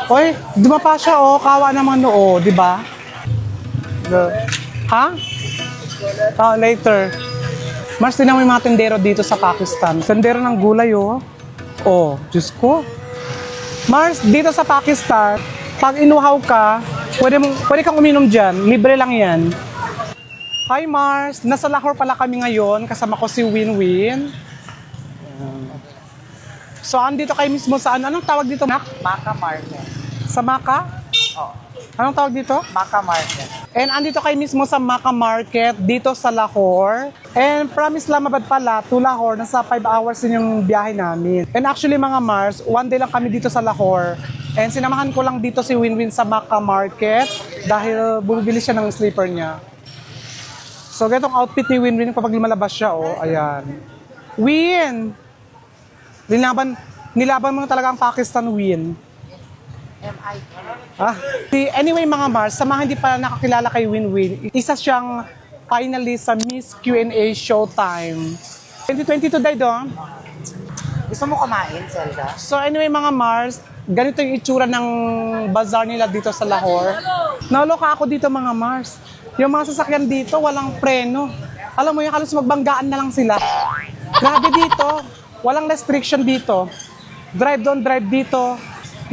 Oy, dumapa siya oh, kawa naman noo, di ba? Ha? Oh, later. Mars, tinan mo yung mga tendero dito sa Pakistan. Tendero ng gulay oh. Oh, Diyos ko. Mars, dito sa Pakistan, pag inuhaw ka, pwede kang uminom dyan. Libre lang yan. Hi Mars, nasa Lahore pala kami ngayon. Kasama ko si Winwin. So, andito kayo mismo sa ano? Anong tawag dito? Maka Market. Sa Maka? Oh, Anong tawag dito? Maka Market. And andito kayo mismo sa Maka Market, dito sa Lahore. And from Islamabad pala to Lahore, nasa 5 hours din yung biyahe namin. And actually mga Mars, one day lang kami dito sa Lahore. And sinamahan ko lang dito si Winwin sa Maka Market dahil bumibili siya ng sleeper niya. So, ganitong outfit ni Winwin kapag lumalabas siya, oh, ayan. Win! Nilaban mo talaga ang Pakistan, Win. MI. Anyway mga Mars, sa mga hindi pa nakakilala kay Winwin, isa siyang finalist sa Miss Q&A Showtime 2022 day doon. Gusto mo kumain, Zelda? So anyway mga Mars, ganito yung itsura ng bazaar nila dito sa Lahore. Naloka ako dito mga Mars. Yung mga sasakyan dito, walang preno. Alam mo yung halos magbanggaan na lang sila. Grabe dito. Walang restriction dito. Drive doon, drive dito.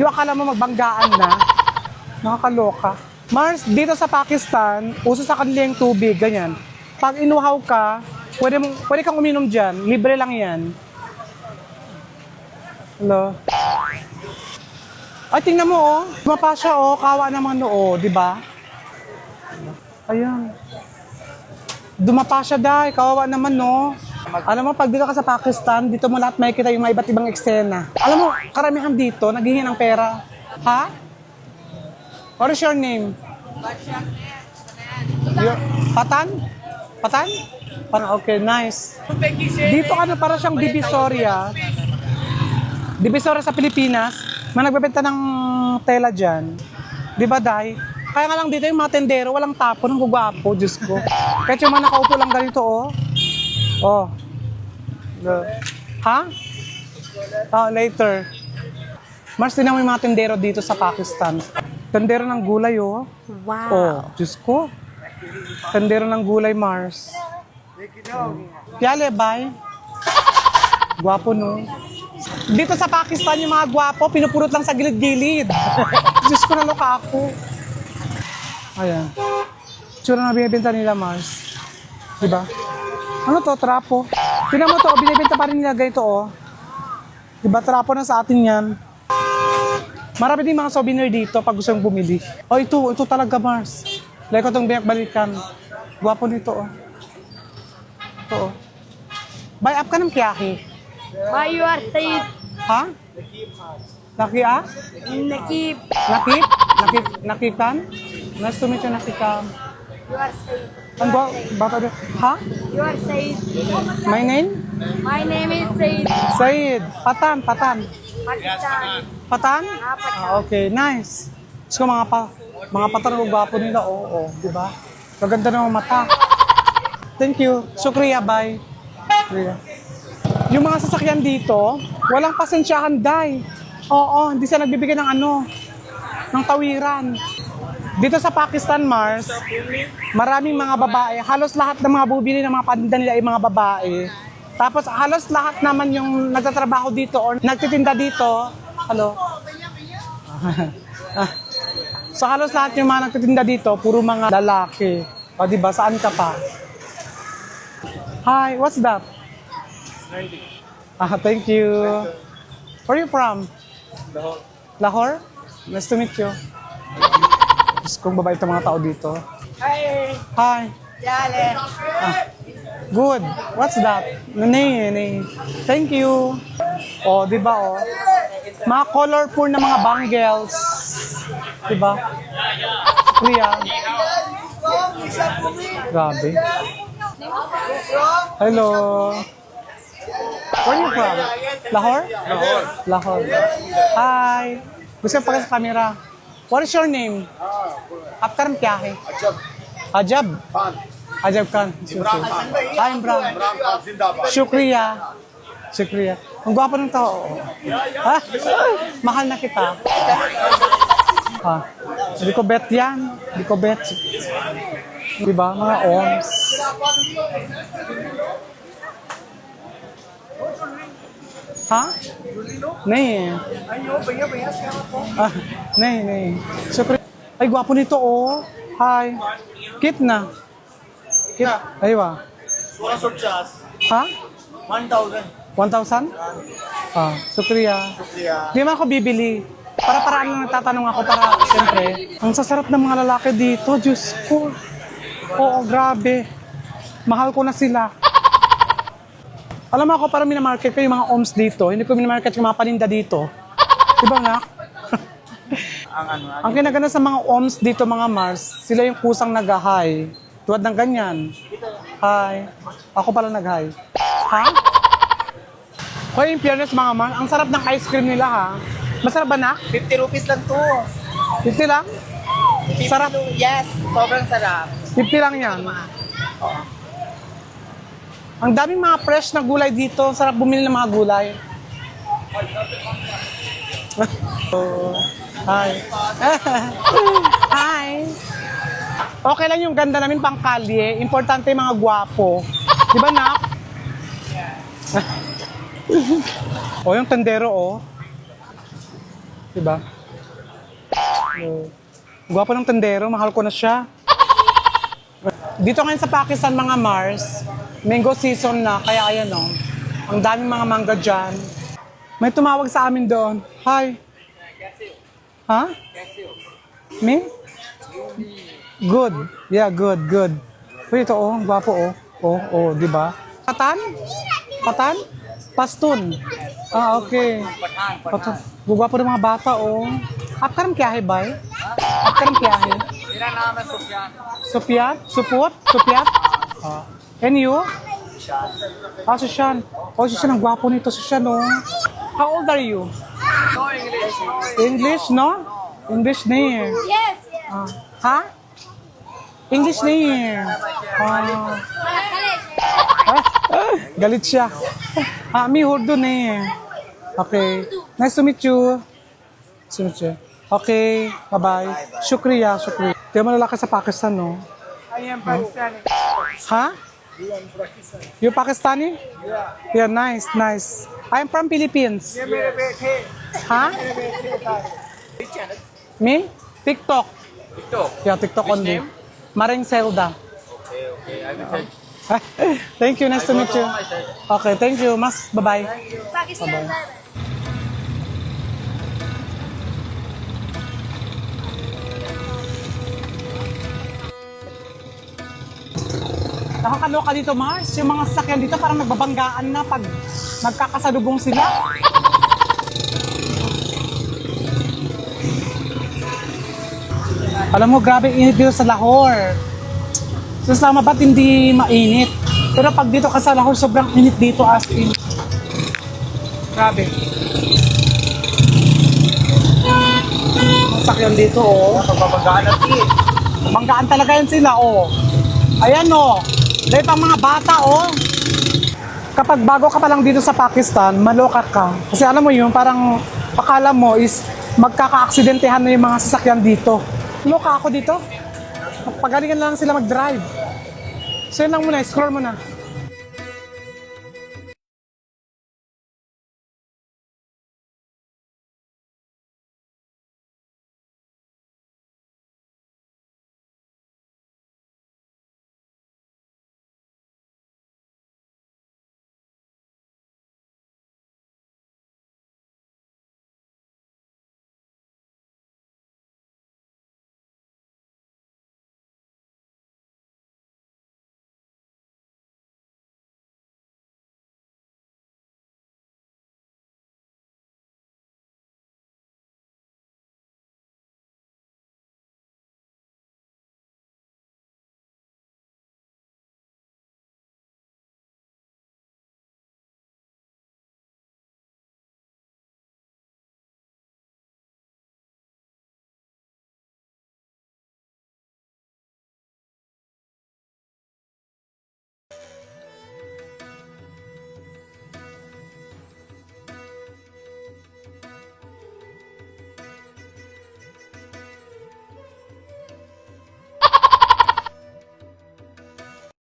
Yung akala mo magbanggaan na. Nakakaloka. Mars, dito sa Pakistan, uso sa kanila yung tubig, ganyan. Pag inuhaw ka, pwede kang uminom dyan. Libre lang yan. Hello? Ay, tingnan mo oh. Dumapa siya oh, kawa naman noo, di ba? Ayan. Dumapa siya dahil, kawawa naman no. Alam mo, pag dito ka sa Pakistan, dito mo lahat makikita yung mga iba't ibang eksena. Alam mo, karamihan dito, naghihingi ng pera. Ha? What is your name? Patan? Patan? Okay, nice. Dito ka na para siyang Divisoria. Divisoria sa Pilipinas. May nagbebenta ng tela dyan. Di ba, Day? Kaya nga lang dito yung mga tendero, walang tapo ng gugwapo, Diyos ko. Kahit yung mga nakaupo lang ganito, oh. Oh. Ha? Oh, later. Mars, tinan mo yung mga tendero dito sa Pakistan. Tendero ng gulay, oh. Wow. Oh, Diyos ko. Tendero ng gulay, Mars. Piyale, bye. Gwapo, no? Dito sa Pakistan, yung mga gwapo, pinupurot lang sa gilid-gilid. Diyos ko, naloka ako. Ayan. Tsura na binibenta nila, Mars. Diba? Ano to? Trapo. Tingnan mo to, binibenta pa rin nila ganito, oh. Diba? Trapo na sa atin yan. Marami din mga souvenir dito pag gusto mong bumili. Oh, ito talaga, Mars. Like ko itong biyak-balikan. Gwapo nito, oh. Ito, oh. Buy up ka ng kiyahi. Buy your Said. Ha? Laki, ah? Nakip. Nakikan? Nice to meet you, Nakikan. You are Said. Ang bata doon. Ha? You are Said. My name? My name is Said. Said. Patan. Pakistan. Patan? Patan. Okay, nice. So, mga patan ng gwapo nila, oo, di ba? Kaganda ng mata. Thank you. Shukriya, bye. Shukriya. Yung mga sasakyan dito, walang pasensyahan, Day. Oo, hindi sila nagbibigay ng ng tawiran. Dito sa Pakistan, Mars, maraming mga babae. Halos lahat ng mga bubili ng mga paninda nila ay mga babae. Tapos halos lahat naman yung nagtatrabaho dito or nagtitinda dito. Hello? So halos lahat yung mga nagtitinda dito, puro mga lalaki. O diba, saan ka pa? Hi, what's that? Thank you. Where are you from? Lahore. Lahore? Nice to meet you. Diyos kong babae itong mga tao dito. Hi. Hi. Yale. Good. What's that? Nene. Thank you. Oh, di ba oh? Mga colorful na mga bangles. Di ba? Kuya. Grabe. Hello. Where are you from? Lahore? Lahore. Hi. Gusto mo sa camera? What is your name? आपका नाम क्या है? अजब अजब Khan Hi, Imran. Shukriya. Ang gwapo ng tao. Ha? Mahal na kita. Ah, hindi ko bet yan. Hindi ko bet. Diba? Mga ohms. Ha? Nay. Ah, nay. Siyempre. Ay, gwapo nito, oh. Hi. Kit na. Kit. Aywa. Ha? 1,000. 1,000? Ah, sukriya. Hindi man ako bibili. Para-paraan lang nagtatanong ako para, siyempre. Ang sasarap ng mga lalaki dito, Diyos ko. Oo, grabe. Mahal ko na sila. Alam mo ako, para minamarket ko yung mga ohms dito. Hindi ko minamarket yung mga paninda dito. Diba nga? Ang kinagana sa mga ohms dito, mga Mars, sila yung kusang nag-hi. Tuwad ng ganyan. Hi. Ako pala nag-hi. Ha? Kaya in fairness, mga Mars, ang sarap ng ice cream nila, ha? Masarap ba na? 50 rupees lang to. 50 lang? Sarap. Yes, sobrang sarap. 50 lang yan. Ang daming mga fresh na gulay dito. Sarap bumili ng mga gulay. Oh, hi. Hi. Okay lang yung ganda namin pang kalye. Importante yung mga gwapo. Di ba, Nak? O, yung tendero, oh. Di ba? Oh. Gwapo ng tendero. Mahal ko na siya. Dito ngayon sa Pakistan, mga Mars, mango season na, kaya ayan o. Ang daming mga mangga dyan. May tumawag sa amin doon. Hi. Ha? Me? Good. Yeah, good. Uy, ito oh, gwapo oh. Oh, di ba? Patan? Patan? Pastun. Ah, okay. Patan. Gwapo ng mga bata oh. Apka rin kya hai, bay? Apka rin kya hai? मेरा नाम है Sufiyan. Sofian? Sofian? Ah. And you? Ah, Sushan. Oh, Sushan, ang gwapo nito, Sushan, oh. How old are you? No English. English, no? English नहीं है. Yes. Ah. Ha? English नहीं है. Ah. Galit siya. Ah, मी उर्दू नहीं है. Okay. Nice to meet you. Nice to meet you. Okay, bye-bye. Shukriya. Di mo lalaki sa Pakistan, no? I am Pakistani. Ha? You Pakistani? Yeah, nice. I'm from Philippines. ये मेरे बेटे. Ha? Which channel? Me? TikTok. TikTok. Yeah, TikTok only. Maring Zelda. Okay. I will check. Thank you. Nice to meet you. Okay, thank you. Mas, bye-bye. Pakistan. Nakakaloka dito, Mars. Yung mga sasakyan dito parang nagbabanggaan na pag nagkakasalubong sila. Alam mo, grabe init dito sa Lahore. Sa Islamabad, hindi mainit. Pero pag dito ka sa Lahore, sobrang init dito as in. Grabe. Ang sasakyan dito, oh. Pagbabanggaan natin. Banggaan talaga yan sila, oh. Ayan, oh. Dahil pang mga bata, oh. Kapag bago ka pa lang dito sa Pakistan, maloka ka. Kasi alam mo yun, parang akala mo is magkaka-aksidentehan na yung mga sasakyan dito. Loka ako dito. Pagalingan lang sila mag-drive. So yun lang muna, scroll mo na.